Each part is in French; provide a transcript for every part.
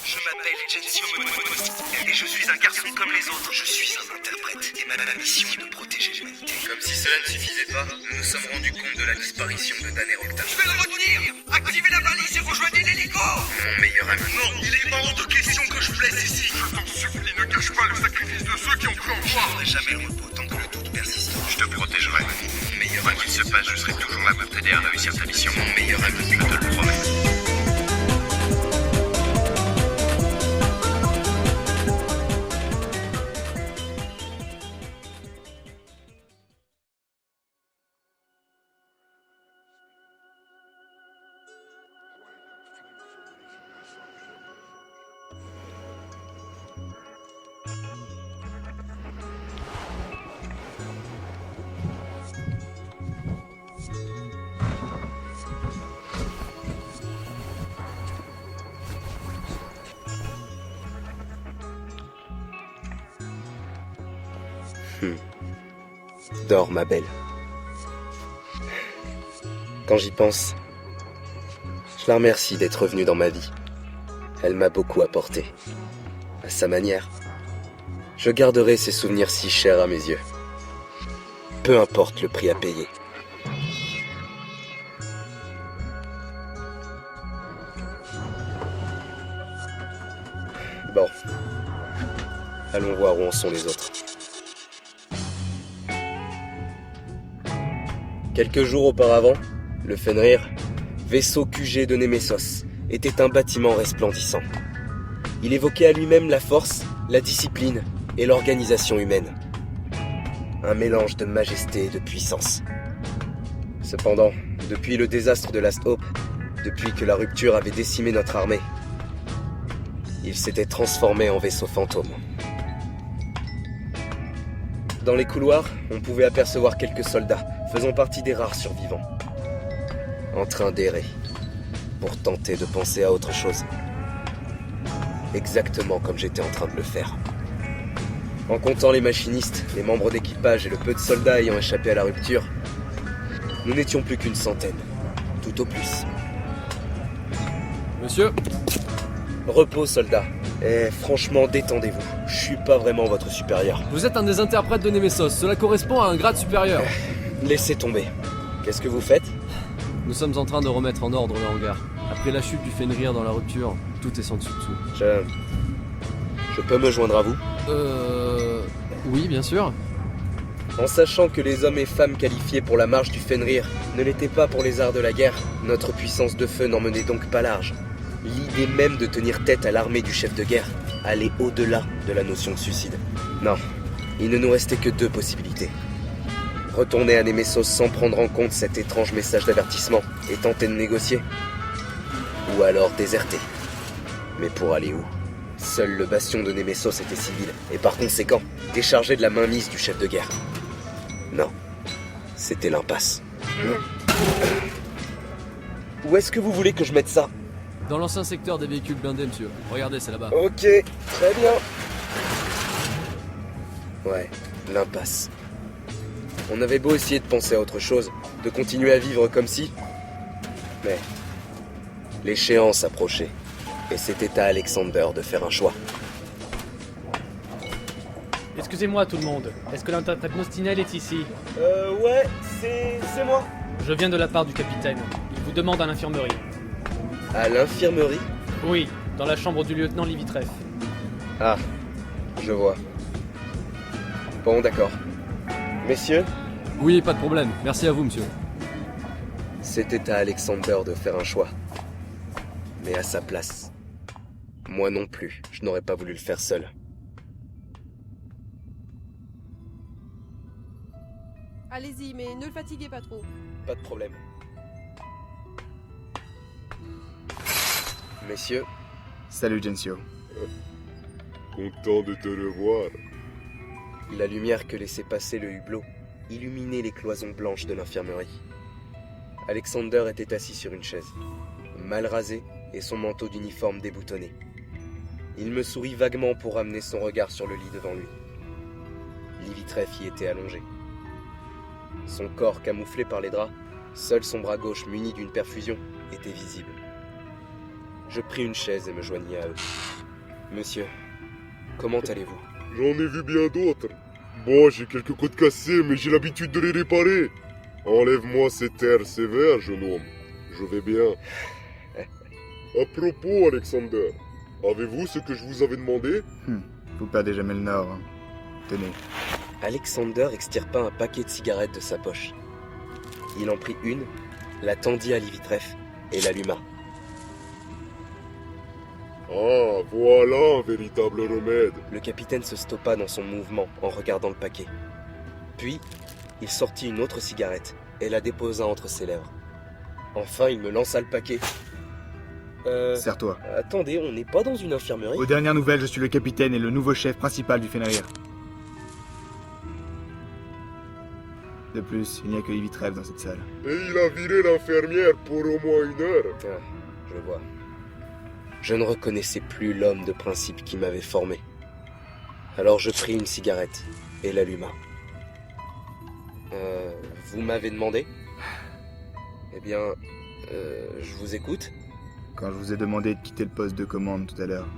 Je m'appelle Gensio Momonosuke et je suis un garçon comme les autres. Je suis un interprète et ma mission est de protéger l'humanité. Comme si cela ne suffisait pas, nous nous sommes rendus compte de la disparition de Dan et Rokta. Je vais le retenir. Activez la valise et rejoignez l'hélico. Mon meilleur ami. Non, il est hors de question que je vous laisse ici. Je t'en supplie, ne cache pas le sacrifice de ceux qui ont cru en Je moi. n'aurai jamais le repos tant que le doute persiste. Je te protégerai. Mon meilleur ami. Quoi qu'il se passe, je serai toujours là pour t'aider à réussir ta mission. Mon meilleur ami. Je te le promets. Dors, ma belle. Quand j'y pense, je la remercie d'être revenue dans ma vie. Elle m'a beaucoup apporté. À sa manière, je garderai ces souvenirs si chers à mes yeux. Peu importe le prix à payer. Bon. Allons voir où en sont les autres. Quelques jours auparavant, le Fenrir, vaisseau QG de Nemesos, était un bâtiment resplendissant. Il évoquait à lui-même la force, la discipline et l'organisation humaine. Un mélange de majesté et de puissance. Cependant, depuis le désastre de Last Hope, depuis que la rupture avait décimé notre armée, il s'était transformé en vaisseau fantôme. Dans les couloirs, on pouvait apercevoir quelques soldats, faisant partie des rares survivants, en train d'errer, pour tenter de penser à autre chose. Exactement comme j'étais en train de le faire. En comptant les machinistes, les membres d'équipage et le peu de soldats ayant échappé à la rupture, nous n'étions plus qu'une centaine, tout au plus. Monsieur, Repos, soldats. Et franchement, détendez-vous. Je suis pas vraiment votre supérieur. vous êtes un des interprètes de Nemesos, cela correspond à un grade supérieur. Laissez tomber. Qu'est-ce que vous faites? Nous sommes en train de remettre en ordre le hangar. Après la chute du Fenrir dans la rupture, tout est sans dessus dessous. Je peux me joindre à vous? Oui, bien sûr. En sachant que les hommes et femmes qualifiés pour la marche du Fenrir ne l'étaient pas pour les arts de la guerre, notre puissance de feu n'en menait donc pas large. L'idée même de tenir tête à l'armée du chef de guerre allait au-delà de la notion de suicide. Non, il ne nous restait que deux possibilités. Retourner à Nemesos sans prendre en compte cet étrange message d'avertissement et tenter de négocier. Ou alors déserter. Mais pour aller où? Seul le bastion de Nemesos était civil, et par conséquent, déchargé de la mainmise du chef de guerre. Non, c'était l'impasse. Où est-ce que vous voulez que je mette ça? Dans l'ancien secteur des véhicules blindés, monsieur. Regardez, c'est là-bas. Ok, très bien. Ouais, l'impasse. On avait beau essayer de penser à autre chose, de continuer à vivre comme si... Mais... l'échéance approchait. Et c'était à Alexander de faire un choix. Excusez-moi tout le monde, est-ce que l'interprète Mostinel est ici? Ouais, c'est moi. Je viens de la part du capitaine. Il vous demande à l'infirmerie. À l'infirmerie? Oui, dans la chambre du lieutenant Livitreff. Ah, je vois. Bon, d'accord. Messieurs, Oui, pas de problème. Merci à vous, monsieur. c'était à Alexander de faire un choix. Mais à sa place. Moi non plus, je n'aurais pas voulu le faire seul. Allez-y, mais ne le fatiguez pas trop. Pas de problème. Messieurs, Salut Gensio. Content de te revoir. la lumière que laissait passer le hublot illuminait les cloisons blanches de l'infirmerie. Alexander était assis sur une chaise, mal rasé et son manteau d'uniforme déboutonné. Il me sourit vaguement pour ramener son regard sur le lit devant lui. Livitreff y était allongé. Son corps camouflé par les draps, seul son bras gauche muni d'une perfusion était visible. Je pris une chaise et me joignis à eux. Monsieur, comment allez-vous? J'en ai vu bien d'autres. Bon, j'ai quelques côtes cassées, mais j'ai l'habitude de les réparer. Enlève-moi cet air sévère, jeune homme. Je vais bien. À propos, Alexander, avez-vous ce que je vous avais demandé? Vous perdez jamais le nord. Hein. Tenez. Alexander extirpa un paquet de cigarettes de sa poche. Il en prit une, la tendit à Livitreff et l'alluma. Ah, voilà un véritable remède. Le capitaine se stoppa dans son mouvement en regardant le paquet. Puis, il sortit une autre cigarette et la déposa entre ses lèvres. Enfin, il me lança le paquet. Serre-toi. Attendez, on n'est pas dans une infirmerie? Aux dernières nouvelles, je suis le capitaine et le nouveau chef principal du Fenrir. De plus, il n'y a que Livitreff dans cette salle. Et il a viré l'infirmière pour au moins 1 heure. Ah, je vois. Je ne reconnaissais plus l'homme de principe qui m'avait formé. Alors je pris une cigarette et l'alluma. Vous m'avez demandé? Eh bien, je vous écoute. Quand je vous ai demandé de quitter le poste de commande tout à l'heure,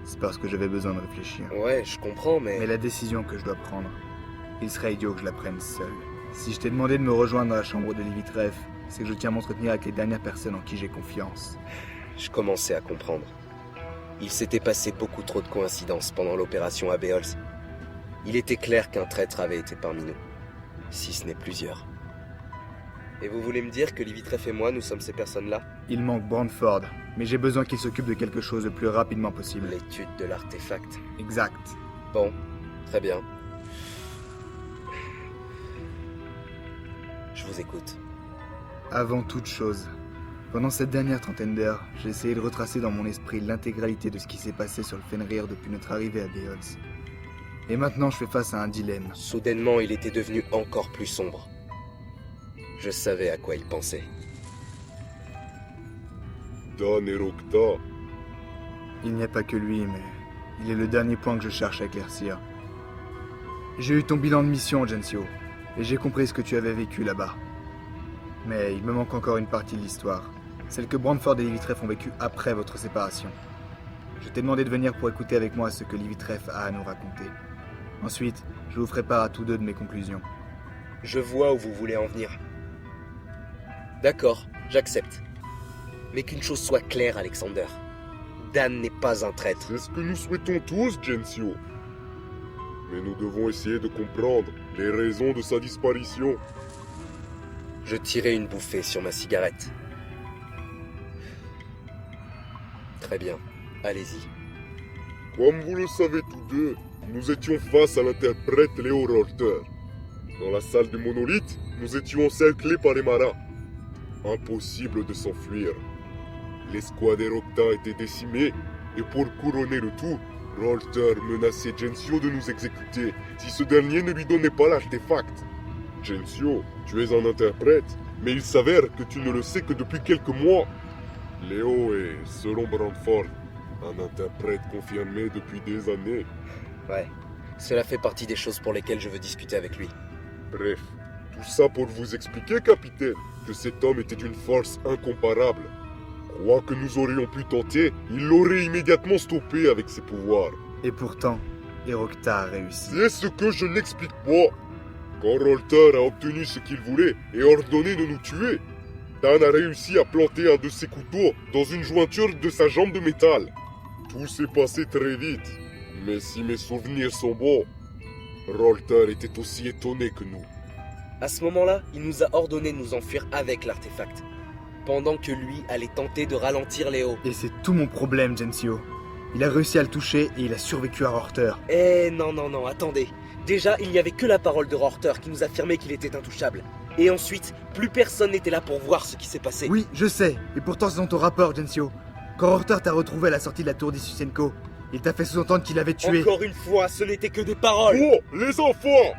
c'est parce que j'avais besoin de réfléchir. Ouais, je comprends, Mais la décision que je dois prendre, il serait idiot que je la prenne seul. Si je t'ai demandé de me rejoindre dans la chambre de Livitreff, c'est que je tiens à m'entretenir avec les dernières personnes en qui j'ai confiance. Je commençais à comprendre. Il s'était passé beaucoup trop de coïncidences pendant l'opération Abeols. Il était clair qu'un traître avait été parmi nous, si ce n'est plusieurs. Et vous voulez me dire que Livitreff et moi, nous sommes ces personnes-là? Il manque Brandford, mais j'ai besoin qu'il s'occupe de quelque chose le plus rapidement possible. L'étude de l'artefact. Exact. Bon, très bien. Je vous écoute. Avant toute chose, pendant cette dernière trentaine d'heures, j'ai essayé de retracer dans mon esprit l'intégralité de ce qui s'est passé sur le Fenrir depuis notre arrivée à Beols. Et maintenant, je fais face à un dilemme. Soudainement, il était devenu encore plus sombre. Je savais à quoi il pensait. Dan et Rokta. Il n'y a pas que lui, mais il est le dernier point que je cherche à éclaircir. J'ai eu ton bilan de mission, Gensio, et j'ai compris ce que tu avais vécu là-bas. Mais il me manque encore une partie de l'histoire, celle que Brandford et Livitreff ont vécue après votre séparation. Je t'ai demandé de venir pour écouter avec moi ce que Livitreff a à nous raconter. Ensuite, je vous ferai part à tous deux de mes conclusions. Je vois où vous voulez en venir. D'accord, j'accepte. Mais qu'une chose soit claire, Alexander. Dan n'est pas un traître. C'est ce que nous souhaitons tous, Gensio. Mais nous devons essayer de comprendre les raisons de sa disparition. Je tirai une bouffée sur ma cigarette. Très bien, allez-y. Comme vous le savez tous deux, nous étions face à l'interprète Léo Rorter. Dans la salle du monolithe, nous étions encerclés par les marins. Impossible de s'enfuir. L'escouade d'Erokta était décimée, et pour couronner le tout, Rorter menaçait Gensio de nous exécuter si ce dernier ne lui donnait pas l'artefact. Gensio, tu es un interprète, mais il s'avère que tu ne le sais que depuis quelques mois. Léo est, selon Brandford, un interprète confirmé depuis des années. Ouais, cela fait partie des choses pour lesquelles je veux discuter avec lui. Bref, tout ça pour vous expliquer, capitaine, que cet homme était une force incomparable. Quoi que nous aurions pu tenter, il l'aurait immédiatement stoppé avec ses pouvoirs. Et pourtant, Erokta a réussi. C'est ce que je n'explique pas. Quand Rorter a obtenu ce qu'il voulait et ordonné de nous tuer, Dan a réussi à planter un de ses couteaux dans une jointure de sa jambe de métal. Tout s'est passé très vite, mais si mes souvenirs sont bons, Rorter était aussi étonné que nous. À ce moment-là, il nous a ordonné de nous enfuir avec l'artefact, pendant que lui allait tenter de ralentir Léo. Et c'est tout mon problème, Gensio. Il a réussi à le toucher et il a survécu à Rorter. Eh non, attendez. Déjà, il n'y avait que la parole de Rorter qui nous affirmait qu'il était intouchable. Et ensuite, plus personne n'était là pour voir ce qui s'est passé. Oui, je sais, et pourtant c'est dans ton rapport, Gensio. Quand Rorter t'a retrouvé à la sortie de la tour d'Isusenko, il t'a fait sous-entendre qu'il avait tué... Encore une fois, ce n'était que des paroles. Oh, les enfants!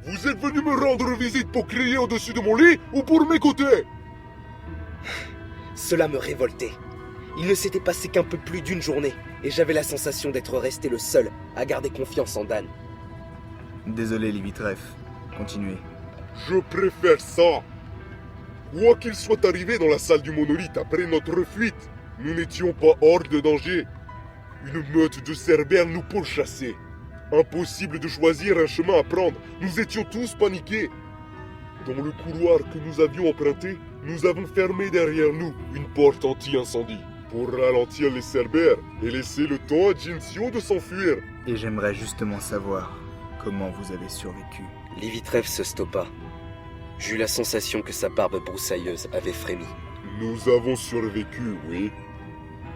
Vous êtes venus me rendre visite pour crier au-dessus de mon lit ou pour m'écouter? Cela me révoltait. Il ne s'était passé qu'un peu plus d'une journée, et j'avais la sensation d'être resté le seul à garder confiance en Dan. Désolé, Livitreff. Continuez. Je préfère ça. Quoi qu'il soit arrivé dans la salle du monolithe après notre fuite, Nous n'étions pas hors de danger. Une meute de cerbères nous pourchassait. Impossible de choisir un chemin à prendre. Nous étions tous paniqués. Dans le couloir que nous avions emprunté, nous avons fermé derrière nous une porte anti-incendie pour ralentir les cerbères et laisser le temps à Gensio de s'enfuir. Et j'aimerais justement savoir comment vous avez survécu. Livitrev se stoppa. J'eus la sensation que sa barbe broussailleuse avait frémi. Nous avons survécu, oui.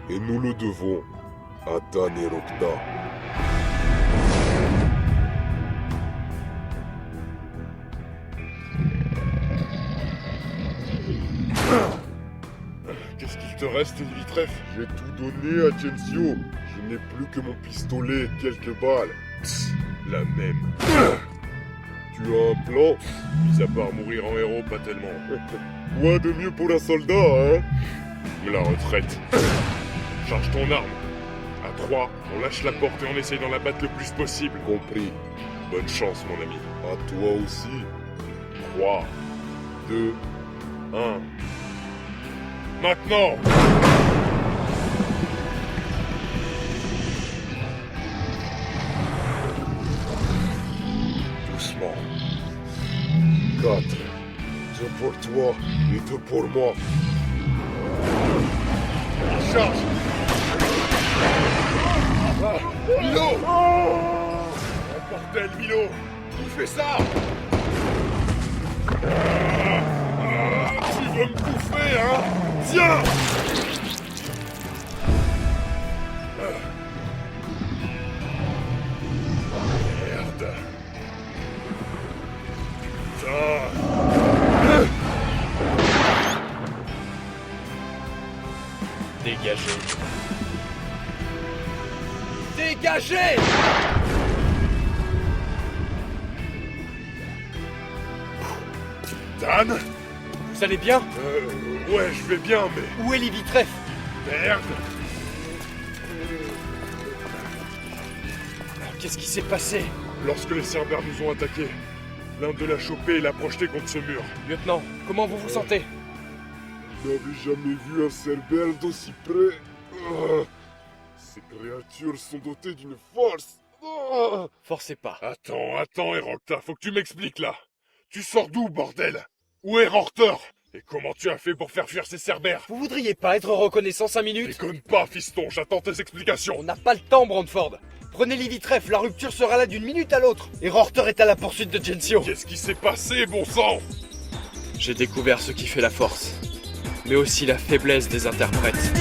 Et nous le devons à Dan et Rokta. Qu'est-ce qu'il te reste, Livitrev? J'ai tout donné à Gensio. Je n'ai plus que mon pistolet et quelques balles. Psst, la même. Tu as un plan? Mis à part mourir en héros, pas tellement. Quoi de mieux pour un soldat, hein? La retraite. Charge ton arme. À 3, on lâche la porte et on essaye d'en la battre le plus possible. Compris. Bonne chance, mon ami. À toi aussi. 3, 2, 1. Maintenant! Doucement. 4. 2 pour toi et 2 pour moi. Charge! Ah, Milo! Oh, bordel, Milo! Qui fait ça? Tu veux me bouffer, hein? Tiens! Merde. Putain. Dégagez. Dégagez! Dan? Vous allez bien? Ouais, je vais bien, mais... Où est Livitrev? Merde! Qu'est-ce qui s'est passé? Lorsque les cerbères nous ont attaqués, l'un d'eux l'a chopé et l'a projeté contre ce mur. Lieutenant, comment vous vous sentez? Je n'avais jamais vu un cerbère d'aussi près. Ces créatures sont dotées d'une force. Forcez pas. Attends, Erocta, faut que tu m'expliques là. Tu sors d'où, bordel? Où est Rorter? Et comment tu as fait pour faire fuir ces cerbères? Vous voudriez pas être reconnaissant 5 minutes? Déconne pas, fiston, j'attends tes explications. On n'a pas le temps, Brandford. Prenez Livitrev, la rupture sera là d'une minute à l'autre. Et Rorter est à la poursuite de Gensio. Qu'est-ce qui s'est passé, bon sang? J'ai découvert ce qui fait la force, mais aussi la faiblesse des interprètes.